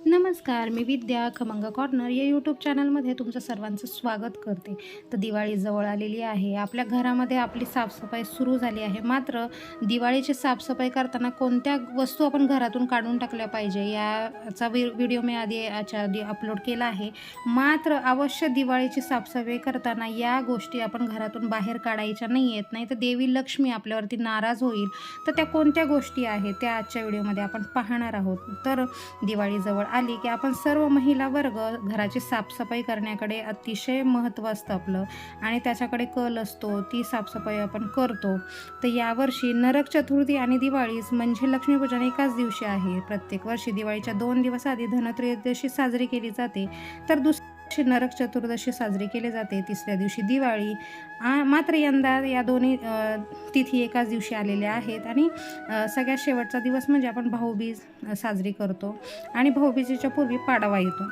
नमस्कार, मी विद्या खमंग कॉर्नर या यूट्यूब चॅनलमध्ये तुमचं सर्वांचं स्वागत करते. तर दिवाळी जवळ आलेली आहे. आपल्या घरामध्ये आपली साफसफाई सुरू झाली आहे. मात्र दिवाळीची साफसफाई करताना कोणत्या वस्तू आपण घरातून काढून टाकल्या पाहिजे याचा व्हिडिओ मी याच्या आधी अपलोड केला आहे. मात्र अवश्य दिवाळीची साफसफाई करताना या गोष्टी आपण घरातून बाहेर काढायच्या नाही आहेत. नाही तर देवी लक्ष्मी आपल्यावरती नाराज होईल. तर त्या कोणत्या गोष्टी आहेत त्या आजच्या व्हिडिओमध्ये आपण पाहणार आहोत. तर दिवाळी जवळ आली की आपण सर्व महिला वर्ग घराची साफसफाई करण्याकडे अतिशय महत्त्व असतं आपलं आणि त्याच्याकडे कल असतो. ती साफसफाई आपण करतो. तर यावर्षी नरक चतुर्थी आणि दिवाळीच म्हणजे लक्ष्मीपूजन एकाच दिवशी आहे. प्रत्येक वर्षी दिवाळीच्या 2 दिवस आधी धनत्रयोदशी साजरी केली जाते, तर दुसऱ्या दिवशी नरक चतुर्दशी साजरी केली जाते, तिसऱ्या दिवशी दिवाळी. मात्र यंदा या दोन्ही तिथी एकाच दिवशी आलेल्या आहेत आणि सगळ्यात शेवटचा दिवस म्हणजे आपण भाऊबीज साजरी करतो आणि भाऊबीजेच्या पूर्वी पाडवा येतो.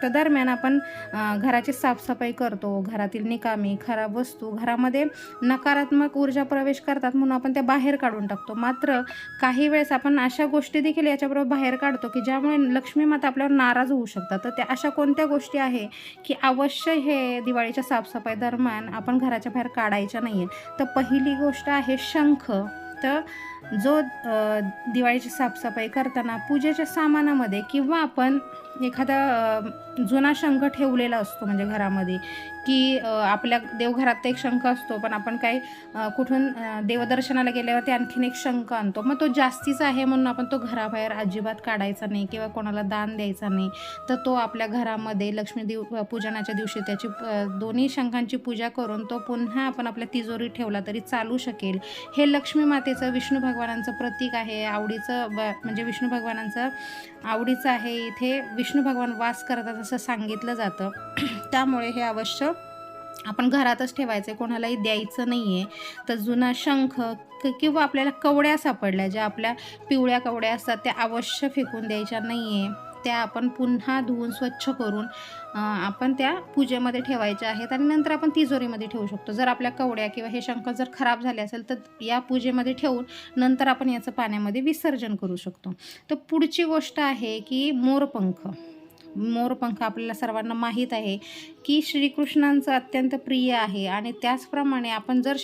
तर दरम्यान आपण घराची साफसफाई करतो. घरातील निकामी खराब वस्तू घरामध्ये नकारात्मक ऊर्जा प्रवेश करतात म्हणून आपण त्या बाहेर काढून टाकतो. मात्र काही वेळेस आपण अशा गोष्टी देखील याच्याबरोबर बाहेर काढतो की ज्यामुळे लक्ष्मी माता आपल्यावर नाराज होऊ शकतात. तर त्या अशा कोणत्या गोष्टी आहे की अवश्य हे दिवाळीच्या साफसफाई दरम्यान आपण घराच्या बाहेर काढायच्या नाही आहेत. तर पहिली गोष्ट आहे शंख. तर जो दिवाळीची साफसफाई करताना पूजेच्या सामानामध्ये किंवा आपण एखादा जुना शंख ठेवलेला असतो म्हणजे घरामध्ये की आपल्या देवघरात तर एक शंख असतो, पण आपण काही कुठून देवदर्शनाला गेल्यावरती आणखीन एक शंख आणतो. मग तो जास्तीचा आहे म्हणून आपण तो घराबाहेर अजिबात काढायचा नाही किंवा कोणाला दान द्यायचा नाही. तर तो आपल्या घरामध्ये लक्ष्मी पूजनाच्या दिवशी त्याची दोन्ही शंखांची पूजा करून तो पुन्हा आपण आपल्या तिजोरीत ठेवला तरी चालू शकेल. हे लक्ष्मी मातेचं विष्णू भगवानांचं प्रतीक आहे. आवडीचं म्हणजे विष्णू भगवानांचं आवडीचं आहे. इथे विष्णू भगवान वास करतात असं सांगितलं जातं. त्यामुळे हे अवश्य आपण घरातच ठेवायचं, कोणालाही द्यायचं नाही आहे. तर जुना शंख किंवा आपल्याला कवड्या सापडल्या, ज्या आपल्या पिवळ्या कवड्या असतात त्या अवश्य फेकून द्यायच्या नाही आहे. त्या आपण पुन्हा धुवून स्वच्छ करून आपण त्या पूजेमध्ये ठेवायच्या आहेत आणि नंतर आपण तिजोरीमध्ये ठेवू शकतो. जर आपल्या कवड्या किंवा हे शंख जर खराब झाले असेल तर या पूजेमध्ये ठेवून नंतर आपण याचं पाण्यामध्ये विसर्जन करू शकतो. तर पुढची गोष्ट आहे की मोरपंख. मोरपंख आपल्याला सर्वांना माहीत आहे की श्रीकृष्णांचं अत्यंत प्रिय आहे आणि त्याचप्रमाणे आपण जर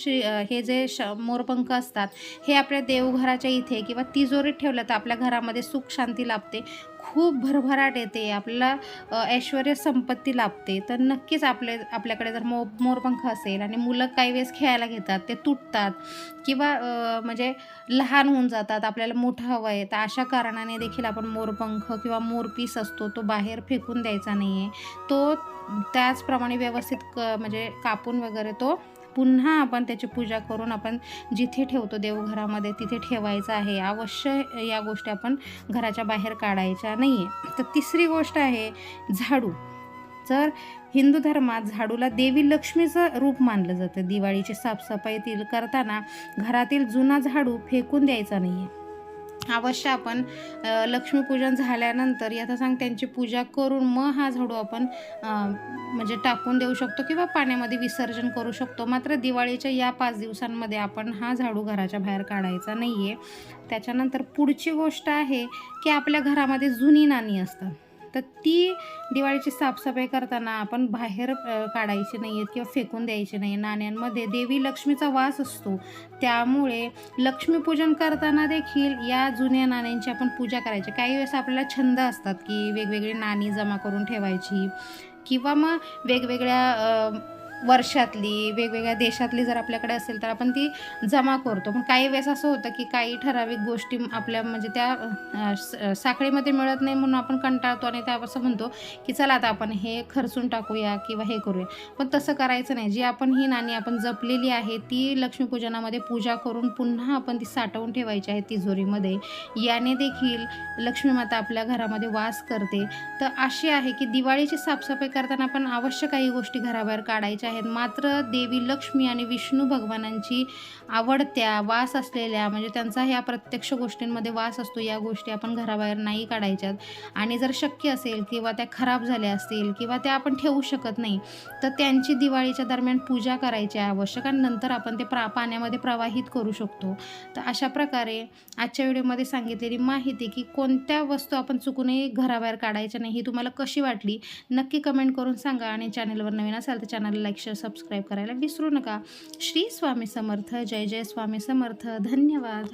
हे जे मोरपंख असतात हे आपल्या देवघराच्या इथे किंवा तिजोरीत ठेवलं तर आपल्या घरामध्ये सुख शांती लाभते, खूप भरभराट येते, आपल्याला ऐश्वर्य संपत्ती लाभते. तर नक्कीच आपल्याकडे जर मोरपंख असेल आणि मुलं काही वेळेस खेळायला घेतात, ते तुटतात किंवा म्हणजे लहान होऊन जातात, आपल्याला मोठं हवं आहे, तर अशा कारणाने देखील आपण मोरपंख किंवा मोरपीस असतो तो बाहेर फेकून द्यायचा नाही आहे. तो त्याचप्रमाणे व्यवस्थित म्हणजे कापून वगैरे तो पुन्हा आपण त्याची पूजा करून आपण जिथे ठेवतो देवघरामध्ये तिथे ठेवायचं आहे. अवश्य या गोष्टी आपण घराच्या बाहेर काढायच्या नाही आहे. तर तिसरी गोष्ट आहे झाडू. तर हिंदू धर्मात झाडूला देवी लक्ष्मीचं रूप मानलं जातं. दिवाळीची साफसफाई करताना घरातील जुना झाडू फेकून द्यायचा नाही आहे. अवश्य आपण लक्ष्मीपूजन झाल्यानंतर यथासांग त्यांची पूजा करून मग हा झाडू आपण म्हणजे टाकून देऊ शकतो किंवा पाण्यामध्ये विसर्जन करू शकतो. मात्र दिवाळीच्या या 5 दिवसांमध्ये आपण हा झाडू घराच्या बाहेर काढायचा नाही आहे. त्याच्यानंतर पुढची गोष्ट आहे की आपल्या घरामध्ये जुनी नाणी असतात, तर ती दिवाळीची साफसफाई करताना आपण बाहेर काढायची नाही आहेत किंवा फेकून द्यायची नाही. नाण्यांमध्ये देवी लक्ष्मीचा वास असतो, त्यामुळे लक्ष्मीपूजन करताना देखील या जुन्या नाण्यांची आपण पूजा करायची. काही वेळेस आपल्याला छंद असतात की वेगवेगळी नाणी जमा करून ठेवायची किंवा मग वेगवेगळ्या वर्षातली वेगवेगळ्या देशातली जर आपल्याकडे असेल तर आपण ती जमा करतो. पण काही वेळेस असं होतं की काही ठराविक गोष्टी आपल्या म्हणजे त्या साखळीमध्ये मिळत नाही म्हणून आपण कंटाळतो आणि त्या असं म्हणतो की चला आता आपण हे खर्चून टाकूया किंवा हे करूया. पण तसं करायचं नाही. जी आपण ही नाणी आपण जपलेली आहे ती लक्ष्मीपूजनामध्ये पूजा करून पुन्हा आपण ती साठवून ठेवायची आहे तिजोरीमध्ये. याने देखील लक्ष्मी माता आपल्या घरामध्ये वास करते. तर अशी आहे की दिवाळीची साफसफाई करताना आपण अवश्य काही गोष्टी घराबाहेर काढायच्या आहेत, मात्र देवी लक्ष्मी आणि विष्णू भगवानांची आवडत्या, वास असलेल्या म्हणजे त्यांचा ह्या प्रत्यक्ष गोष्टींमध्ये वास असतो, या गोष्टी आपण घराबाहेर नाही काढायच्यात. आणि जर शक्य असेल किंवा त्या खराब झाल्या असतील किंवा त्या आपण ठेवू शकत नाही, तर त्यांची दिवाळीच्या दरम्यान पूजा करायची आहे आवश्यक आणि नंतर आपण ते पाण्यामध्ये प्रवाहित करू शकतो. तर अशा प्रकारे आजच्या व्हिडिओमध्ये सांगितलेली माहिती की कोणत्या वस्तू आपण चुकूनही घराबाहेर काढायच्या नाही, ही तुम्हाला कशी वाटली नक्की कमेंट करून सांगा. आणि चॅनलवर नवीन असाल तर चॅनलला लाईक शेअर सबस्क्राईब करायला विसरू नका. श्री स्वामी समर्थ. जय जय स्वामी समर्थ. धन्यवाद.